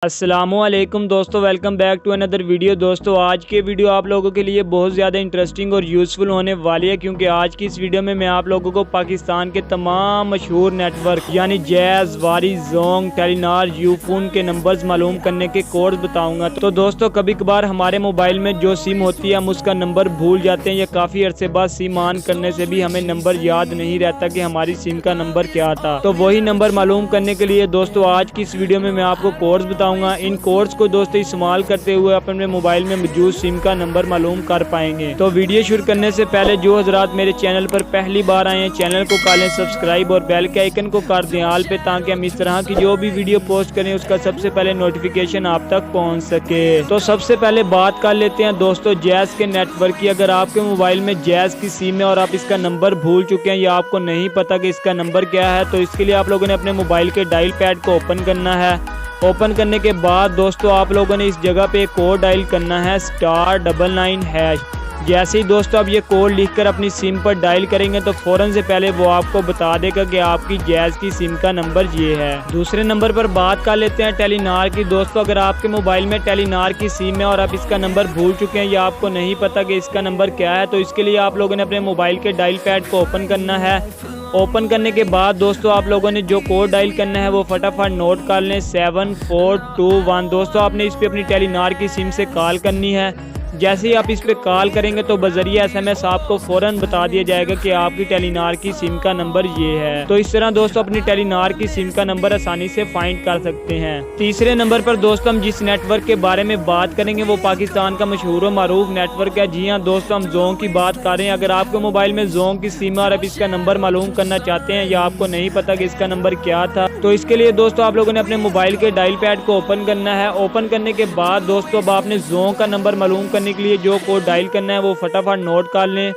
अस्सलामुअलैकुम दोस्तों, welcome back to another video. दोस्तों आज के वीडियो आप लोगों के लिए बहुत ज़्यादा इंटरेस्टिंग और यूज़फुल होने वाली है, क्योंकि आज की इस वीडियो में मैं आप लोगों को पाकिस्तान के तमाम मशहूर नेटवर्क यानी जैज़, वारी, जोंग, टेलीनार, यूफोन के नंबर्स मालूम करने के कोड्स बताऊंगा। तो दोस्तों कभी कभार हमारे मोबाइल में जो सिम होती है हम उसका नंबर भूल जाते हैं, या काफ़ी अरसे बाद सिम ऑन करने से भी हमें नंबर याद नहीं रहता कि हमारी सिम का नंबर क्या था। तो वही नंबर मालूम करने के लिए दोस्तों आज की इस वीडियो में मैं आपको कोड्स बताऊंगा। इन कोड्स को दोस्तों इस्तेमाल करते हुए अपने मोबाइल में मौजूद सिम का नंबर मालूम कर पाएंगे। तो वीडियो शुरू करने से पहले जो हजरात मेरे चैनल पर पहली बार आए हैं, चैनल को कर लें सब्सक्राइब और बेल के आइकन को कर दें ऑल पे, ताकि हम इस तरह की जो भी वीडियो पोस्ट करें उसका सबसे पहले नोटिफिकेशन आप तक पहुंच सके। तो सबसे पहले बात कर लेते हैं दोस्तों जैज़ के नेटवर्क की। अगर आपके मोबाइल में जैज़ की सिम है और आप इसका नंबर भूल चुके हैं या आपको नहीं पता कि इसका नंबर क्या है, तो इसके लिए आप लोगों ने अपने मोबाइल के डायल पैड को ओपन करना है। ओपन करने के बाद दोस्तों आप लोगों ने इस जगह पे एक कोड डायल करना है *99#। जैसे ही दोस्तों आप ये कोड लिखकर अपनी सिम पर डायल करेंगे तो फ़ौरन से पहले वो आपको बता देगा कि आपकी जैज़ की सिम का नंबर ये है। दूसरे नंबर पर बात कर लेते हैं टेलीनार की। दोस्तों अगर आपके मोबाइल में टेलीनार की सिम है और आप इसका नंबर भूल चुके हैं या आपको नहीं पता कि इसका नंबर क्या है, तो इसके लिए आप लोगों ने अपने मोबाइल के डायल पैड को ओपन करना है। ओपन करने के बाद दोस्तों आप लोगों ने जो कोड डायल करना है वो फटाफट नोट कर लें 7421। दोस्तों आपने इस पे अपनी टेलीनार की सिम से कॉल करनी है। जैसे ही आप इस पे कॉल करेंगे तो बजरिया SMS आपको फ़ौरन बता दिया जाएगा कि आपकी टेलीनार की सिम का नंबर ये है। तो इस तरह दोस्तों अपनी टेलीनार की सिम का नंबर आसानी से फाइंड कर सकते हैं। तीसरे नंबर पर दोस्तों हम जिस नेटवर्क के बारे में बात करेंगे वो पाकिस्तान का मशहूर और मारूफ नेटवर्क है। जी हाँ दोस्तों, हम जोंग की बात कर रहे हैं। अगर आपके मोबाइल में जोंग की सिम है और आप इसका नंबर मालूम करना चाहते हैं या आपको नहीं पता कि इसका नंबर क्या था, तो इसके लिए दोस्तों आप लोगों ने अपने मोबाइल के डायल पैड को ओपन करना है। ओपन करने के बाद दोस्तों अब आपने जोंग का नंबर मालूम करने के लिए जो कोड डायल करना है वो फटाफट नोट कर लें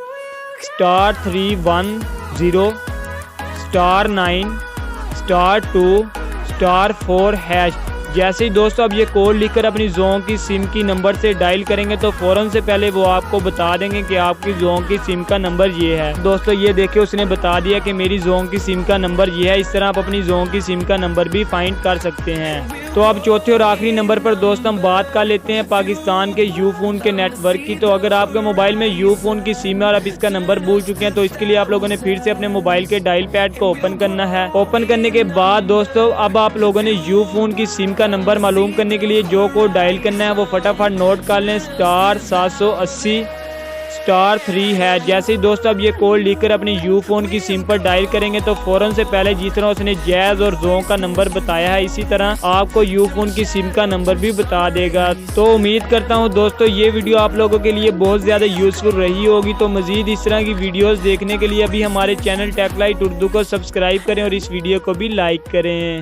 *310*9*2*4#। जैसे ही दोस्तों अब ये कोड लिखकर अपनी जोंग की सिम की नंबर से डायल करेंगे तो फ़ौरन से पहले वो आपको बता देंगे कि आपकी जोंग की सिम का नंबर ये है। दोस्तों ये देखिए उसने बता दिया कि मेरी जोंग की सिम का नंबर ये है। इस तरह आप अपनी जोंग की सिम का नंबर भी फाइंड कर सकते हैं। तो अब चौथे और आखिरी नंबर पर दोस्तों हम बात कर लेते हैं पाकिस्तान के यूफोन के नेटवर्क की। तो अगर आपके मोबाइल में यूफोन की सिम है और आप इसका नंबर भूल चुके हैं, तो इसके लिए आप लोगों ने फिर से अपने मोबाइल के डायल पैड को ओपन करना है। ओपन करने के बाद दोस्तों अब आप लोगों ने यूफोन की सिम का नंबर मालूम करने के लिए जो कोड डायल करना है वो फटाफट नोट कर लें *780*3 है। जैसे ही दोस्तों अब ये कोड लिखकर अपनी यूफोन की सिम पर डायल करेंगे तो फ़ौरन से पहले जिस तरह उसने जैज़ और जोंग का नंबर बताया है इसी तरह आपको यूफोन की सिम का नंबर भी बता देगा। तो उम्मीद करता हूँ दोस्तों ये वीडियो आप लोगों के लिए बहुत ज़्यादा यूज़फुल रही होगी। तो मज़ीद इस तरह की वीडियोस देखने के लिए अभी हमारे चैनल टेक लाइट उर्दू को सब्सक्राइब करें और इस वीडियो को भी लाइक करें।